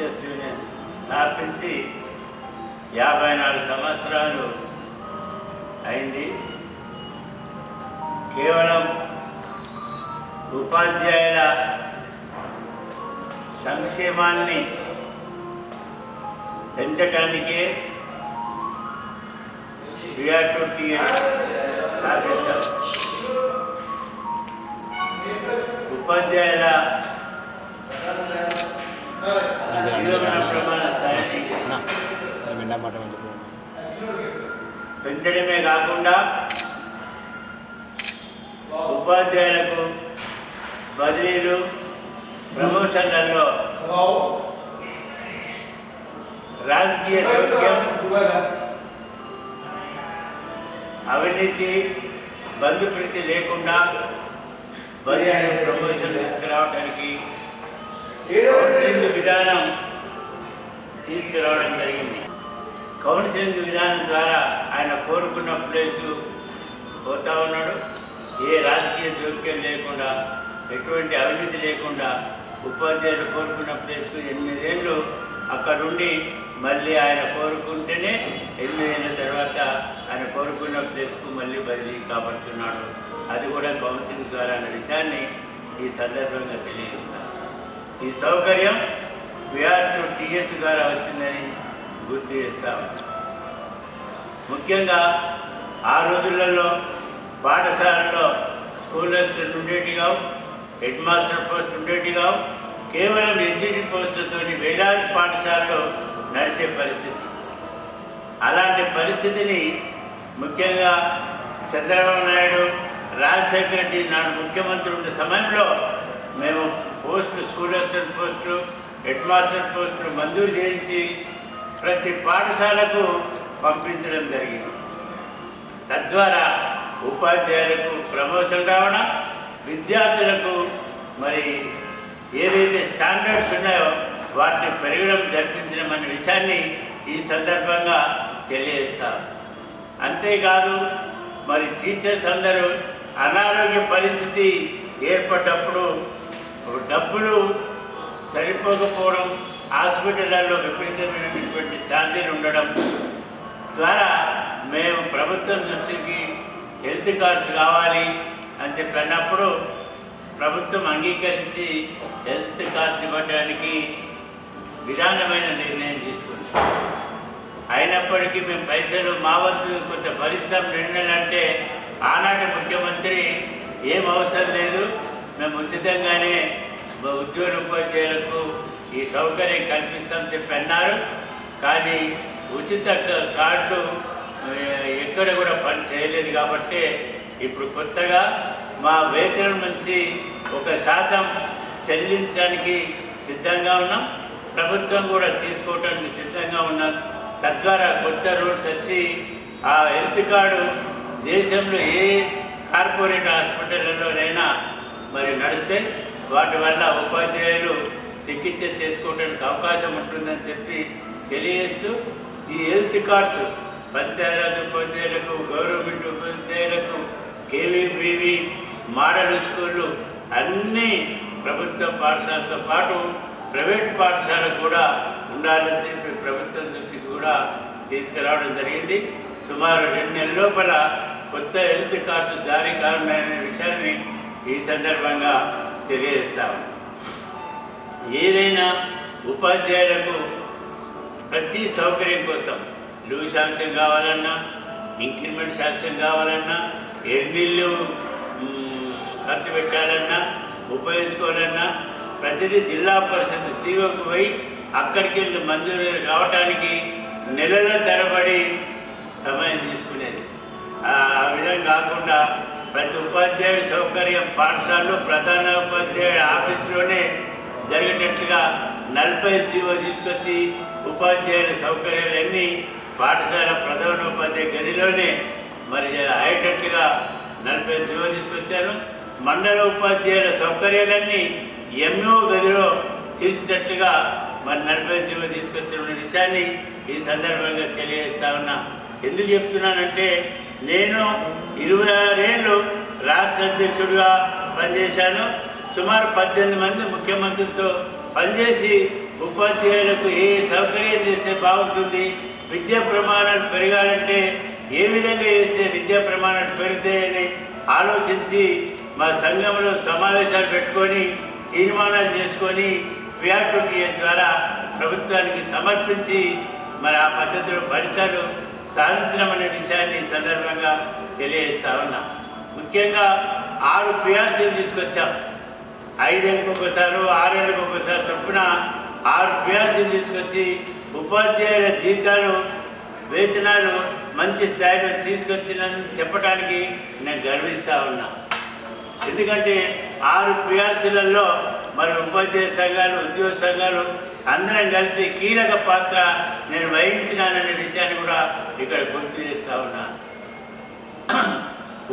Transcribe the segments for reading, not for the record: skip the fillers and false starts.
Teachers union స్థాపించి 54 సంవత్సరాలు అయింది. కేవలం ఉపాధ్యాయుల సంక్షేమాన్ని పెంచడానికే BR2TS స్థాపించాం. ఉపాధ్యాయుల జీవన ప్రమాణ స్థాయిని పెంచడమే కాకుండా ఉపాధ్యాయులకు బదిలీలు ప్రమోషన్లలో రాజకీయ జోక్యం, అవినీతి, బంధుప్రీతి లేకుండా బదిలీలు ప్రమోషన్లు తీసుకురావడానికి కౌన్సిలింగ్ విధానం తీసుకురావడం జరిగింది. కౌన్సిలింగ్ విధానం ద్వారా ఆయన కోరుకున్న ప్లేసు పోతా ఉన్నాడు. ఏ రాజకీయ జోక్యం లేకుండా, ఎటువంటి అవినీతి లేకుండా ఉపాధ్యాయులు కోరుకున్న ప్లేస్కు 8 ఏళ్ళు అక్కడుండి మళ్ళీ ఆయన కోరుకుంటేనే 8 ఏళ్ళ తర్వాత ఆయన కోరుకున్న ప్లేస్కు మళ్ళీ బదిలీ కాబడుతున్నాడు. అది కూడా కౌన్సిలింగ్ ద్వారా అనే విషయాన్ని ఈ సందర్భంగా తెలియజేస్తాను. ఈ సౌకర్యం BR2TS ద్వారా వచ్చిందని గుర్తు చేస్తాం. ముఖ్యంగా ఆ రోజులలో పాఠశాలలో స్కూల్ అసిస్టెంట్ ఉండేటిగా, హెడ్ మాస్టర్ పోస్ట్ ఉండేటిగా, కేవలం ఎగ్జిక్యూటివ్ పోస్టులతో వేలాది పాఠశాలలో నడిచే పరిస్థితి. అలాంటి పరిస్థితిని ముఖ్యంగా చంద్రబాబు నాయుడు, రాజశేఖర రెడ్డి నాడు ముఖ్యమంత్రి ఉండే సమయంలో మేము స్కూల్ అసిస్టెంట్ పోస్టులు, హెడ్ మాస్టర్ పోస్టులు మంజూరు చేయించి ప్రతి పాఠశాలకు పంపించడం జరిగింది. తద్వారా ఉపాధ్యాయులకు ప్రమోషన్ రావడం, విద్యార్థులకు మరి ఏదైతే స్టాండర్డ్స్ ఉన్నాయో వాటిని పెరగడం జరిపించడం అనే విషయాన్ని ఈ సందర్భంగా తెలియజేస్తాం. అంతేకాదు మరి టీచర్స్ అందరూ అనారోగ్య పరిస్థితి ఏర్పడ్డప్పుడు డబ్బులు సరిపోకపోవడం, హాస్పిటళ్లలో విపరీతమైనటువంటి ఛార్జీలు ఉండడం ద్వారా మేము ప్రభుత్వం దృష్టికి హెల్త్ కార్డ్స్ కావాలి అని చెప్పి అన్నప్పుడు ప్రభుత్వం అంగీకరించి హెల్త్ కార్డ్స్ ఇవ్వడానికి విధానమైన నిర్ణయం తీసుకుంది. అయినప్పటికీ మేము పైసలు మా వంతు కొంత భరిస్తాం 2 నెలలు అంటే ఆనాటి ముఖ్యమంత్రి ఏం అవసరం లేదు, మేము ఉచితంగానే ఉద్యోగ ఉపాధ్యాయులకు ఈ సౌకర్యం కల్పిస్తాం చెప్పి అన్నారు. కానీ ఉచిత కార్డు ఎక్కడ కూడా పని చేయలేదు. కాబట్టి ఇప్పుడు కొత్తగా మా వేతనం నుంచి 1% చెల్లించడానికి సిద్ధంగా ఉన్నాం. ప్రభుత్వం కూడా తీసుకోవడానికి సిద్ధంగా ఉన్నాం. తద్వారా కొత్త రూల్స్ వచ్చి ఆ హెల్త్ కార్డు దేశంలో ఏ కార్పొరేట్ హాస్పిటళ్లలోనైనా మరి నడిస్తే వాటి వల్ల ఉపాధ్యాయులు చికిత్స చేసుకోవడానికి అవకాశం ఉంటుందని చెప్పి తెలియజేస్తూ ఈ హెల్త్ కార్డ్స్ పంచాయతీరాజ్ ఉపాధ్యాయులకు, గవర్నమెంట్ ఉపాధ్యాయులకు, KVBV మోడల్ స్కూళ్ళు అన్నీ ప్రభుత్వ పాఠశాలతో పాటు ప్రైవేట్ పాఠశాలకు కూడా ఉండాలని చెప్పి ప్రభుత్వం దృష్టికి కూడా తీసుకురావడం జరిగింది. సుమారు 2 నెలల లోపల కొత్త హెల్త్ కార్డు జారీ కారణమైన విషయాన్ని ఈ సందర్భంగా తెలియజేస్తాము. ఏదైనా ఉపాధ్యాయులకు ప్రతి సౌకర్యం కోసం లీవ్ శాంక్షన్ కావాలన్నా, ఇంక్రిమెంట్ శాంక్షన్ కావాలన్నా, ఎన్నిళ్ళు ఖర్చు పెట్టాలన్నా, ఉపయోగించుకోవాలన్నా ప్రతిదీ జిల్లా పరిషత్ COకు పోయి అక్కడికి వెళ్ళి మంజూరు కావడానికి నెలల తరబడి సమయం తీసుకునేది. ఆ విధంగా కాకుండా ప్రతి ఉపాధ్యాయుడి సౌకర్యం పాఠశాలలో ప్రధాన ఉపాధ్యాయుడి ఆఫీసులోనే జరిగేటట్లుగా 40 జీవో తీసుకొచ్చి ఉపాధ్యాయుల సౌకర్యాలన్నీ పాఠశాల ప్రధానోపాధ్యాయ గదిలోనే మరి అయ్యేటట్లుగా 40 జీవో తీసుకొచ్చాను. మండల ఉపాధ్యాయుల సౌకర్యాలన్నీ MO గదిలో తీర్చినట్లుగా మరి 40 జీవో తీసుకొచ్చిన విషయాన్ని ఈ సందర్భంగా తెలియజేస్తా ఉన్నా. ఎందుకు చెప్తున్నానంటే నేను 26 ఏళ్ళు రాష్ట్ర అధ్యక్షుడిగా పనిచేశాను. సుమారు 18 మంది ముఖ్యమంత్రులతో పనిచేసి ఉపాధ్యాయులకు ఏ సౌకర్యం చేస్తే బాగుంటుంది, విద్యా ప్రమాణాలు పెరగాలంటే ఏ విధంగా చేస్తే విద్యా ప్రమాణాలు పెరుగుతాయని ఆలోచించి మా సంఘంలో సమావేశాలు పెట్టుకొని తీర్మానాలు చేసుకొని పిఆర్2టీఎస్ ద్వారా ప్రభుత్వానికి సమర్పించి మరి ఆ పద్ధతిలో ఫలితాలు సాధించడం అనే విషయాన్ని ఈ సందర్భంగా తెలియజేస్తా ఉన్నాం. ముఖ్యంగా 6 పిఆర్సీలు తీసుకొచ్చాం. 5 ఏళ్ళకి ఒకసారి 6 ఏళ్ళకి ఒకసారి చొప్పున 6 పిఆర్సీలు తీసుకొచ్చి ఉపాధ్యాయుల జీతాలు వేతనాలు మంచి స్థాయిలో తీసుకొచ్చిందని చెప్పడానికి నేను గర్విస్తూ ఉన్నా. ఎందుకంటే 6 పిఆర్సీలలో మరి ఉపాధ్యాయ సంఘాలు ఉద్యోగ సంఘాలు అందరం కలిసి కీలక పాత్ర నేను వహించినాననే విషయాన్ని కూడా ఇక్కడ గుర్తు చేస్తూ ఉన్నాను.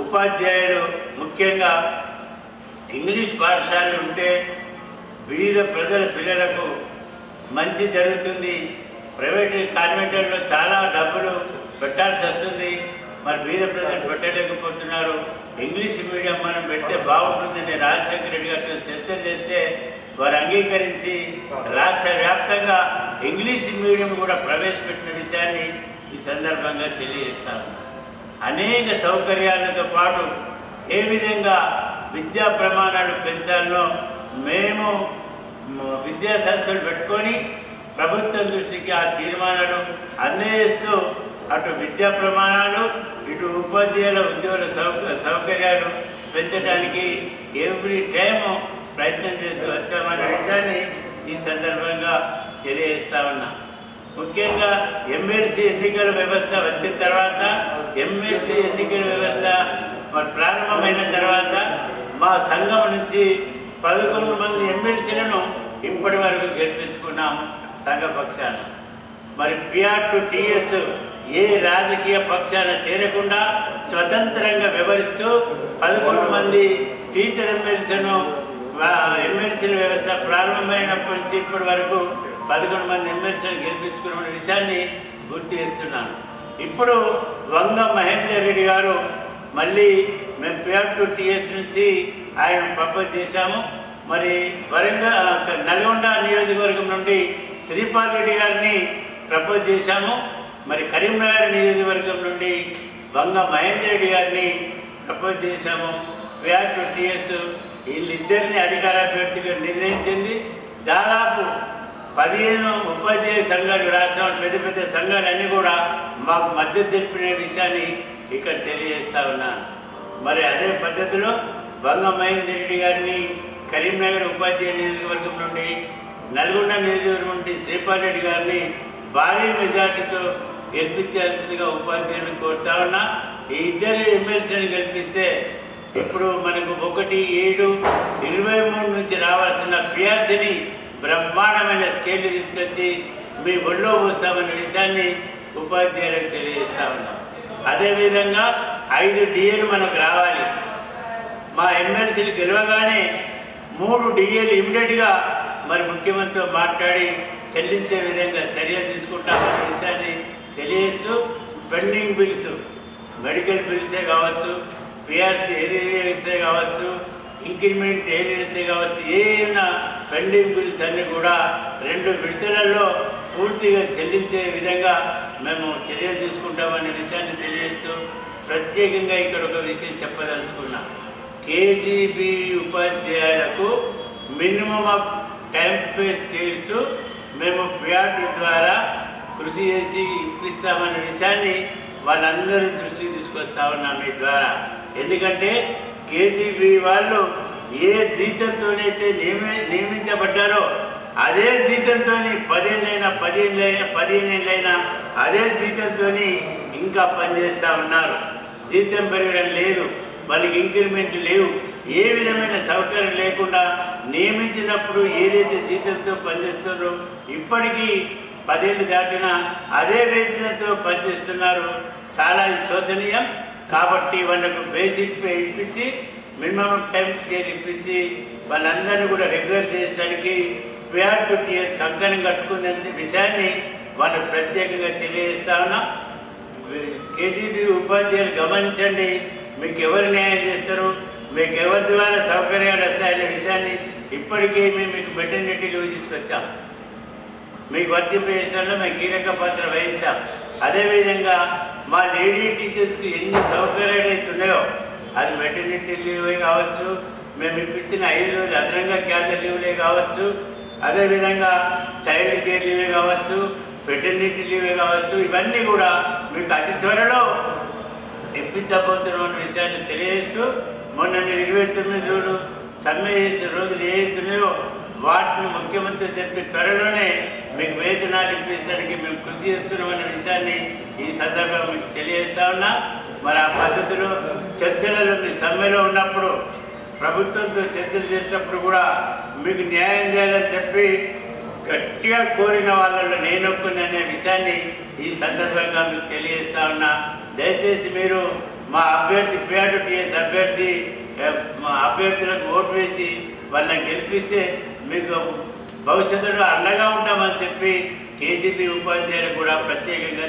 ఉపాధ్యాయులు ముఖ్యంగా ఇంగ్లీష్ పాఠశాలలు ఉంటే వివిధ ప్రజల పిల్లలకు మంచి జరుగుతుంది. ప్రైవేట్ కాన్వెంట్లలో చాలా డబ్బులు పెట్టాల్సి వస్తుంది, మరి బీద ప్రజలు పెట్టలేకపోతున్నారు. ఇంగ్లీష్ మీడియం మనం పెడితే బాగుంటుందని రాజశేఖర రెడ్డి గారితో చర్చ చేస్తే వారు అంగీకరించి రాష్ట్ర వ్యాప్తంగా ఇంగ్లీష్ మీడియం కూడా ప్రవేశపెట్టిన విషయాన్ని ఈ సందర్భంగా తెలియజేస్తాము. అనేక సౌకర్యాలతో పాటు ఏ విధంగా విద్యా ప్రమాణాలు పెంచాలనో మేము విద్యా సంస్థలు పెట్టుకొని ప్రభుత్వం దృష్టికి ఆ తీర్మానాలు అందజేస్తూ అటు విద్యా ప్రమాణాలు ఇటు ఉపాధ్యాయుల ఉద్యోగుల సౌకర్యాలు పెంచడానికి ఎవ్రీ టైము ప్రయత్నం చేస్తూ వచ్చామనే విషయాన్ని ఈ సందర్భంగా తెలియజేస్తా ఉన్నా. ముఖ్యంగా ఎమ్మెల్సీ ఎన్నికల వ్యవస్థ వచ్చిన తర్వాత ఎమ్మెల్సీ ఎన్నికల వ్యవస్థ మరి ప్రారంభమైన తర్వాత మా సంఘం నుంచి 11 మంది ఎమ్మెల్సీలను ఇప్పటి వరకు గెలిపించుకున్నాము సంఘ పక్షాన. మరి పిఆర్2టీఎస్ ఏ రాజకీయ పక్షాన చేరకుండా స్వతంత్రంగా వ్యవహరిస్తూ 11 మంది టీచర్ ఎమ్మెల్సీల వ్యవస్థ ప్రారంభమైనప్పటి నుంచి ఇప్పటి వరకు 11 మంది ఎమ్మెల్సీలను గెలిపించుకున్న విషయాన్ని గుర్తు చేస్తున్నాను. ఇప్పుడు వంగ మహేందర్ రెడ్డి గారు మళ్ళీ మేము పిఆర్2టీఎస్ నుంచి ఆయన ప్రపోజ్ చేశాము. మరి నల్గొండ నియోజకవర్గం నుండి శ్రీపాల్ రెడ్డి గారిని ప్రపోజ్ చేశాము. మరి కరీంనగర్ నియోజకవర్గం నుండి వంగ మహేందర్ రెడ్డి గారిని ప్రపోజ్ చేశాము. పిఆర్2టీఎస్ వీళ్ళిద్దరిని అధికార అభ్యర్థిగా నిర్ణయించింది. దాదాపు 15 ఉపాధ్యాయ సంఘాలు రాష్ట్రంలో పెద్ద పెద్ద సంఘాలన్నీ కూడా మాకు మద్దతు తెలిపిన విషయాన్ని ఇక్కడ తెలియజేస్తా ఉన్నాను. మరి అదే పద్ధతిలో వంగ మహేందర్ రెడ్డి గారిని కరీంనగర్ ఉపాధ్యాయ నియోజకవర్గం నుండి నల్గొండ నియోజకవర్గం నుండి శ్రీపాల్ రెడ్డి గారిని భారీ మెజార్టీతో గెలిపించాల్సిందిగా ఉపాధ్యాయులను కోరుతా ఉన్నా. ఈ ఇద్దరు ఎమ్మెల్సీని గెలిపిస్తే ఇప్పుడు మనకు 1/7/23 నుంచి రావాల్సిన పిఆర్సీని బ్రహ్మాండమైన స్కేల్ తీసుకొచ్చి మీ ఒళ్ళో పోస్తామనే విషయాన్ని ఉపాధ్యాయులకు తెలియజేస్తా ఉన్నాం. అదేవిధంగా 5 డిఏలు మనకు రావాలి. మా ఎమ్మెల్సీలు గెలవగానే 3 డిఏలు ఇమ్మీడియట్గా మరి ముఖ్యమంత్రితో మాట్లాడి చెల్లించే విధంగా చర్యలు తీసుకుంటామనే విషయాన్ని తెలియజేస్తూ పెండింగ్ బిల్స్ మెడికల్ బిల్సే కావచ్చు, పిఆర్సీ ఏరియర్సే కావచ్చు, ఇంక్రిమెంట్ ఏరియర్సే కావచ్చు, ఏమైనా పెండింగ్ బిల్స్ అన్నీ కూడా 2 విడతలలో పూర్తిగా చెల్లించే విధంగా మేము చర్యలు తీసుకుంటామనే విషయాన్ని తెలియజేస్తూ ప్రత్యేకంగా ఇక్కడ ఒక విషయం చెప్పదలుచుకున్నాం. కేజీబీ ఉపాధ్యాయులకు minimum of time pay scales మేము పిఆర్2 ద్వారా కృషి చేసి ఇప్పిస్తామనే విషయాన్ని వాళ్ళందరి దృష్టికి తీసుకొస్తా ఉన్నాం మీ ద్వారా. ఎందుకంటే కేజీబీ వాళ్ళు ఏ జీతంతోనైతే నియమించబడ్డారో అదే జీతంతో 15 ఏళ్ళైనా అదే జీతంతో ఇంకా పనిచేస్తూ ఉన్నారు. జీతం పెరగడం లేదు, వాళ్ళకి ఇంక్రిమెంట్ లేవు, ఏ విధమైన సౌకర్యం లేకుండా నియమించినప్పుడు ఏదైతే జీతంతో పనిచేస్తున్నారో ఇప్పటికీ 10 ఏళ్ళు దాటినా అదే వేతనంతో పనిచేస్తున్నారు. చాలా శోచనీయం. కాబట్టి వాళ్ళకు బేసిక్ పే ఇప్పించి మినిమం టైం స్కేల్ ఇప్పించి వాళ్ళందరినీ కూడా రెగ్యులర్ చేయడానికి పిఆర్2టీఎస్ కంకణం కట్టుకుందనే విషయాన్ని వాళ్ళు ప్రత్యేకంగా తెలియజేస్తా ఉన్నాం. కేజీబీ ఉపాధ్యాయులు గమనించండి, మీకు ఎవరు న్యాయం చేస్తారు, మీకు ఎవరి ద్వారా సౌకర్యాలు వస్తాయనే విషయాన్ని ఇప్పటికే మేము మీకు మెటర్నిటీ లీవ్ తీసుకొచ్చాం. మీకు వర్తింపజేయడంలో మేము కీలక పాత్ర వహించాం. అదేవిధంగా మా లేడీ టీచర్స్కి ఎన్ని సౌకర్యాలు అవుతున్నాయో, అది మెటర్నిటీ లీవే కావచ్చు, మేము ఇప్పించిన 5 రోజులు అదనంగా క్యాజువల్ లీవ్లే కావచ్చు, అదేవిధంగా చైల్డ్ కేర్ లీవే కావచ్చు, మెటర్నిటీ లీవే కావచ్చు, ఇవన్నీ కూడా మీకు అతి త్వరలో ఇప్పించబోతున్న విషయాన్ని తెలియజేస్తూ, మొన్న మీరు 29 రోజులు సమ్మె చేసే రోజులు ఏవైతున్నాయో వాటిని ముఖ్యమంత్రి చెప్పి త్వరలోనే మీకు వేతనాలు ఇప్పించడానికి మేము కృషి చేస్తున్నామన్న విషయాన్ని ఈ సందర్భంగా మీకు తెలియజేస్తా ఉన్నా. మరి ఆ పద్ధతిలో చర్చలలో మీ సమ్మెలో ఉన్నప్పుడు ప్రభుత్వంతో చర్చలు చేసినప్పుడు కూడా మీకు న్యాయం చేయాలని చెప్పి గట్టిగా కోరిన వాళ్ళలో నేనొక్కుననే విషయాన్ని ఈ సందర్భంగా మీకు తెలియజేస్తా ఉన్నా. దయచేసి మీరు మా అభ్యర్థి పిఆర్టీఎస్ అభ్యర్థి మా అభ్యర్థులకు ఓటు వేసి వాళ్ళని గెలిపిస్తే మీకు భవిష్యత్తులో అండగా ఉంటామని చెప్పి కేసీపీ ఉపాధ్యాయులు కూడా ప్రత్యేకంగా